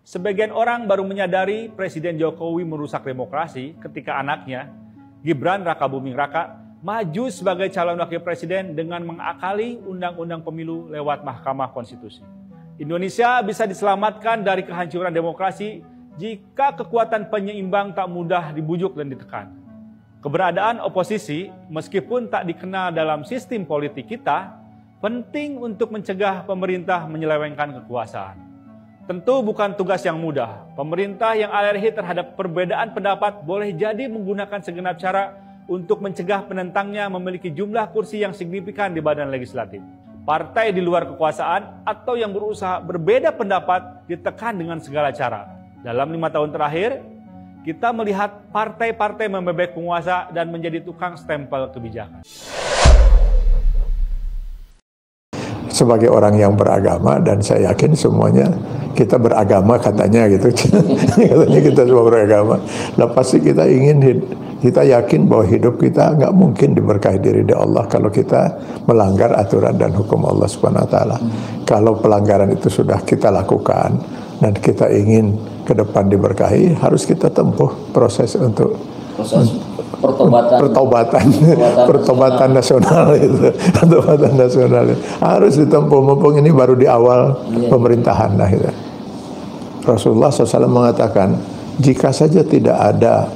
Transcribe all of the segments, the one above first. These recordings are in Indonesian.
Sebagian orang baru menyadari Presiden Jokowi merusak demokrasi ketika anaknya, Gibran Rakabuming Raka, maju sebagai calon wakil presiden dengan mengakali undang-undang pemilu lewat Mahkamah Konstitusi. Indonesia bisa diselamatkan dari kehancuran demokrasi jika kekuatan penyeimbang tak mudah dibujuk dan ditekan. Keberadaan oposisi, meskipun tak dikenal dalam sistem politik kita, penting untuk mencegah pemerintah menyelewengkan kekuasaan. Tentu bukan tugas yang mudah. Pemerintah yang alergi terhadap perbedaan pendapat boleh jadi menggunakan segenap cara untuk mencegah penentangnya memiliki jumlah kursi yang signifikan di badan legislatif. Partai di luar kekuasaan atau yang berusaha berbeda pendapat ditekan dengan segala cara. Dalam 5 tahun terakhir, kita melihat partai-partai membebek penguasa dan menjadi tukang stempel kebijakan. Sebagai orang yang beragama, dan saya yakin semuanya kita beragama katanya gitu, katanya kita semua beragama. Nah pasti kita yakin bahwa hidup kita nggak mungkin diberkahi diri Allah kalau kita melanggar aturan dan hukum Allah Subhanahu Wa Taala. Kalau pelanggaran itu sudah kita lakukan dan kita ingin ke depan diberkahi, harus kita tempuh proses untuk pertobatan nasional itu, pertobatan nasional itu. Harus ditempuh, mumpung ini baru di awal pemerintahan lah itu. Rasulullah SAW mengatakan, jika saja tidak ada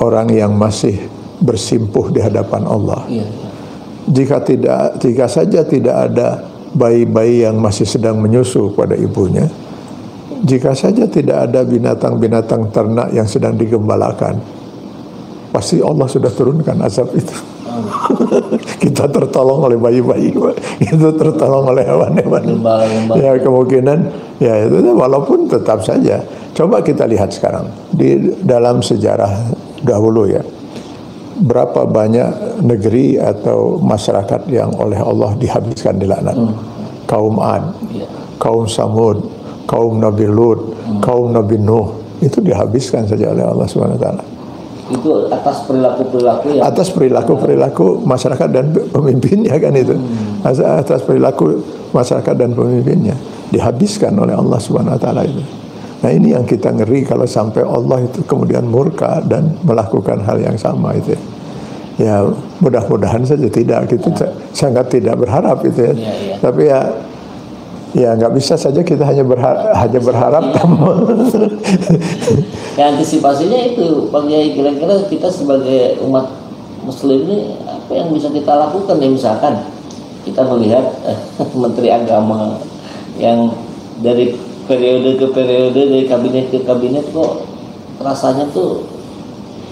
orang yang masih bersimpuh di hadapan Allah, jika saja tidak ada bayi-bayi yang masih sedang menyusu pada ibunya, jika saja tidak ada binatang-binatang ternak yang sedang digembalakan, pasti Allah sudah turunkan azab itu. Kita tertolong oleh bayi-bayi, kita tertolong oleh hewan-hewan. Ya kemungkinan, ya itu walaupun tetap saja. Coba kita lihat sekarang di dalam sejarah dahulu ya, berapa banyak negeri atau masyarakat yang oleh Allah dihabiskan, dilaknat. Kaum Ad, kaum Samud, kaum Nabi Lut, kaum Nabi Nuh, itu dihabiskan saja oleh Allah Subhanahu Wa Taala. Itu atas perilaku-perilaku ya? Atas perilaku masyarakat dan pemimpinnya kan itu. Atas perilaku masyarakat dan pemimpinnya dihabiskan oleh Allah Subhanahu Wa Taala itu. Nah ini yang kita ngeri kalau sampai Allah itu kemudian murka dan melakukan hal yang sama itu. Ya mudah-mudahan saja tidak, gitu. Sangat tidak berharap itu ya. Tapi ya nggak bisa saja kita hanya berharap. Ya antisipasinya itu Pak Kiai, kira-kira kita sebagai umat muslim ini apa yang bisa kita lakukan ya? Misalkan kita melihat Menteri Agama yang dari periode ke periode, dari kabinet ke kabinet kok rasanya tuh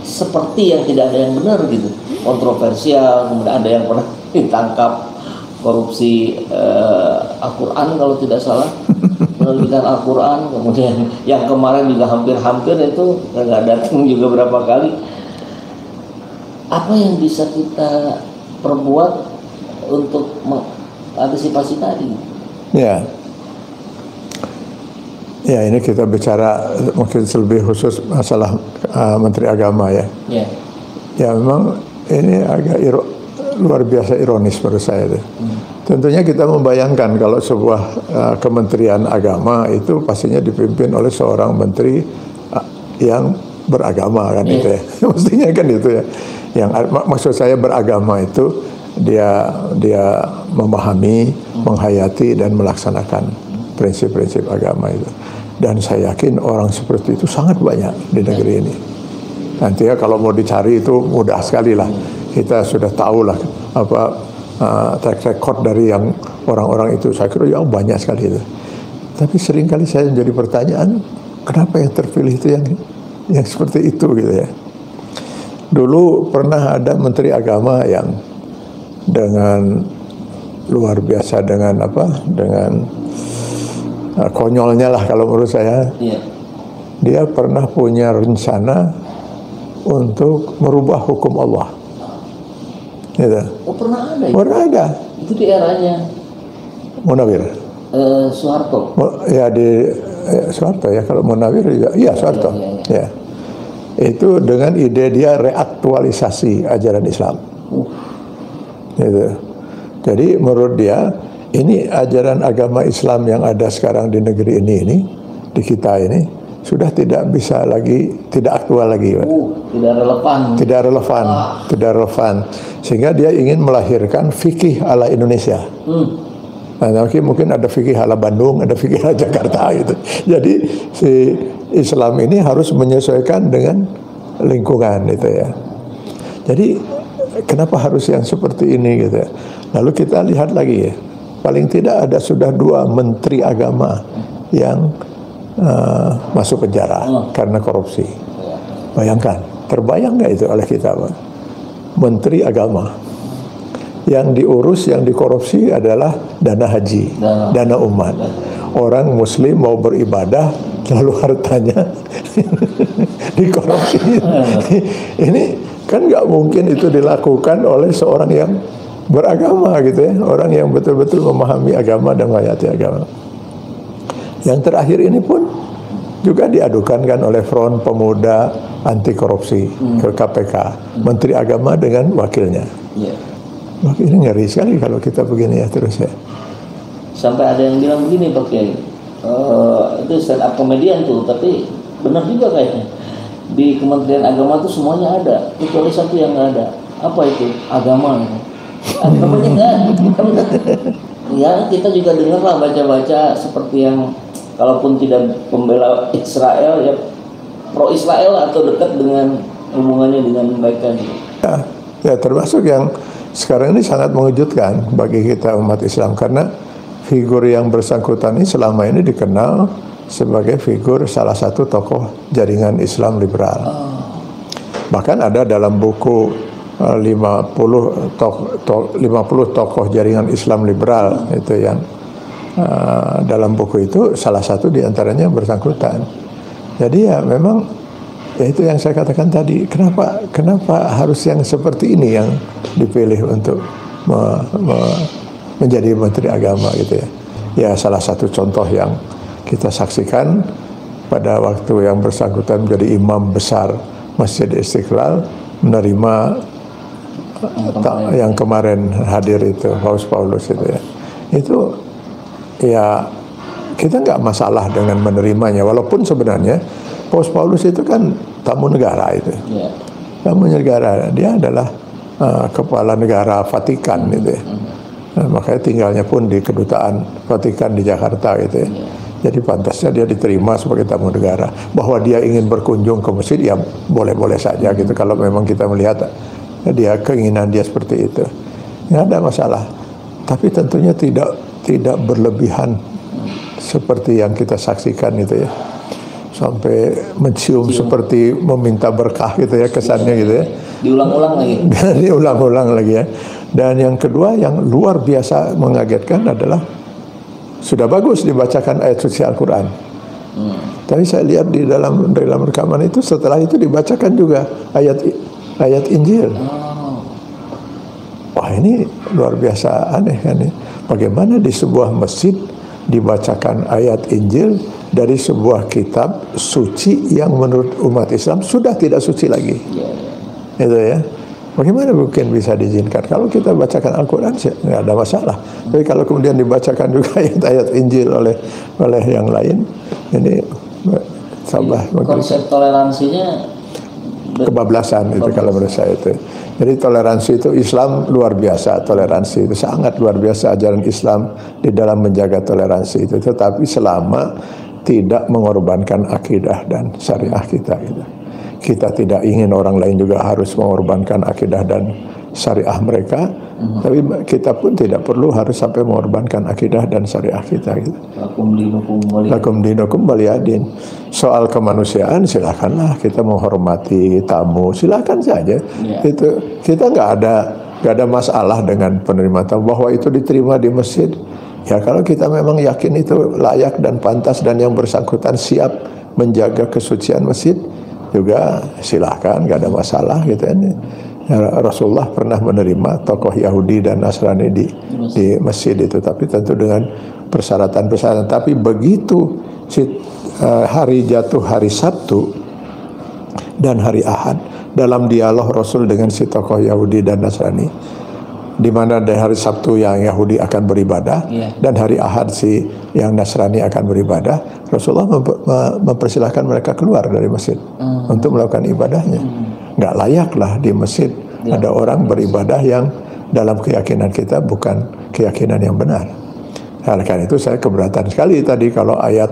seperti yang tidak ada yang benar gitu, kontroversial, kemudian ada yang pernah ditangkap korupsi Al-Quran kalau tidak salah, penerbitan Al-Quran, kemudian yang kemarin juga hampir-hampir itu nggak datang juga berapa kali. Apa yang bisa kita perbuat untuk mengantisipasi tadi? Ya ini kita bicara mungkin lebih khusus masalah Menteri Agama ya. Ya memang ini agak luar biasa ironis menurut saya itu. Tentunya kita membayangkan kalau sebuah kementerian agama itu pastinya dipimpin oleh seorang menteri yang beragama kan itu ya. Mestinya kan itu ya. Yang maksud saya beragama itu dia memahami, menghayati dan melaksanakan prinsip-prinsip agama itu. Dan saya yakin orang seperti itu sangat banyak di negeri ini. Nanti ya kalau mau dicari itu mudah sekali lah. Kita sudah tahu lah apa track record dari yang orang-orang itu. Saya kira yang banyak sekali itu. Tapi seringkali saya menjadi pertanyaan, kenapa yang terpilih itu yang seperti itu gitu ya. Dulu pernah ada Menteri Agama yang dengan luar biasa dengan konyolnya lah kalau menurut saya. Dia pernah punya rencana untuk merubah hukum Allah. Gitu. Oh pernah ada ya? Pernah ada. Itu di eranya Munawir. Soeharto. Ya di Soeharto ya, kalau Munawir juga. Iya Soeharto. Ya. Itu dengan ide dia reaktualisasi ajaran Islam. Gitu. Jadi menurut dia ini ajaran agama Islam yang ada sekarang di negeri ini di kita ini sudah tidak bisa lagi, tidak aktual lagi, Pak. Tidak relevan. Tidak relevan. Sehingga dia ingin melahirkan fikih ala Indonesia. Nah, mungkin ada fikih ala Bandung, ada fikih ala Jakarta gitu. Jadi si Islam ini harus menyesuaikan dengan lingkungan gitu ya. Jadi kenapa harus yang seperti ini gitu ya. Lalu kita lihat lagi ya. Paling tidak ada sudah 2 menteri agama yang masuk penjara karena korupsi. Bayangkan, terbayang nggak itu oleh kita, Pak? Menteri agama yang diurus, yang dikorupsi adalah dana haji, dana umat. Orang Muslim mau beribadah, lalu hartanya dikorupsi. Ini kan nggak mungkin itu dilakukan oleh seorang yang beragama gitu ya, orang yang betul-betul memahami agama dan menghayati agama. Yang terakhir ini pun juga diadukan kan oleh Front Pemuda Anti Korupsi ke KPK, Menteri Agama dengan wakilnya. Ini ngeri sekali kalau kita begini ya terus ya. Sampai ada yang bilang begini Pak Kiai, itu stand up komedian tuh, tapi benar juga kayaknya. Di Kementerian Agama tuh semuanya ada, kecuali satu yang nggak ada. Apa itu? Agama. Agamanya nggak ada. Ya kita juga dengar lah baca-baca seperti yang kalaupun tidak pembela Israel ya pro Israel atau dekat dengan hubungannya dengan mereka gitu. Ya termasuk yang sekarang ini sangat mengejutkan bagi kita umat Islam karena figur yang bersangkutan ini selama ini dikenal sebagai figur salah satu tokoh jaringan Islam liberal. Bahkan ada dalam buku 50 tokoh jaringan Islam liberal itu yang dalam buku itu salah satu diantaranya bersangkutan. Jadi ya memang ya itu yang saya katakan tadi, kenapa harus yang seperti ini yang dipilih untuk menjadi Menteri Agama gitu ya. Ya salah satu contoh yang kita saksikan pada waktu yang bersangkutan menjadi imam besar Masjid Istiqlal menerima yang kemarin hadir itu Paus itu ya. Itu ya kita nggak masalah dengan menerimanya, walaupun sebenarnya Paus Paulus itu kan tamu negara itu. Tamu negara, dia adalah kepala negara Vatikan gitu ya. Makanya tinggalnya pun di kedutaan Vatikan di Jakarta gitu ya. Jadi pantasnya dia diterima sebagai tamu negara. Bahwa dia ingin berkunjung ke masjid ya boleh-boleh saja gitu kalau memang kita melihat dia keinginan dia seperti itu. Nggak ada masalah. Tapi tentunya tidak berlebihan seperti yang kita saksikan itu ya, sampai mencium seperti meminta berkah gitu ya kesannya gitu ya, diulang-ulang lagi diulang-ulang lagi ya. Dan yang kedua yang luar biasa mengagetkan adalah sudah bagus dibacakan ayat suci Al-Quran, tapi saya lihat di dalam rekaman itu setelah itu dibacakan juga ayat Injil. Wah ini luar biasa aneh kan ya. Bagaimana di sebuah masjid dibacakan ayat Injil dari sebuah kitab suci yang menurut umat Islam sudah tidak suci lagi. Itu ya. Bagaimana mungkin bisa diizinkan? Kalau kita bacakan Al-Quran nggak ada masalah. Tapi kalau kemudian dibacakan juga ayat-ayat Injil oleh yang lain, ini sabar. Konsep toleransinya kebablasan itu kalau menurut saya itu. Jadi toleransi itu Islam luar biasa, toleransi itu sangat luar biasa ajaran Islam di dalam menjaga toleransi itu. Tetapi selama tidak mengorbankan akidah dan syariah kita gitu. Kita tidak ingin orang lain juga harus mengorbankan akidah dan syariah mereka, tapi kita pun tidak perlu harus sampai mengorbankan akidah dan syariah kita gitu. Lakum dinukum waliyadin. Soal kemanusiaan silakanlah kita menghormati tamu, silakan saja. Itu kita nggak ada masalah dengan penerima tamu bahwa itu diterima di masjid. Ya kalau kita memang yakin itu layak dan pantas dan yang bersangkutan siap menjaga kesucian masjid juga silakan, nggak ada masalah gitu kan. Rasulullah pernah menerima tokoh Yahudi dan Nasrani di masjid itu, tapi tentu dengan persyaratan-persyaratan. Tapi begitu hari jatuh hari Sabtu dan hari Ahad, dalam dialog Rasul dengan si tokoh Yahudi dan Nasrani, di mana di hari Sabtu yang Yahudi akan beribadah dan hari Ahad si yang Nasrani akan beribadah, Rasulullah mempersilahkan mereka keluar dari masjid untuk melakukan ibadahnya. Nggak layaklah di masjid ada orang beribadah yang dalam keyakinan kita bukan keyakinan yang benar. Nah, karena itu saya keberatan sekali tadi kalau ayat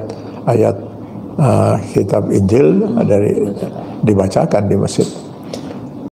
kitab Injil dibacakan di masjid.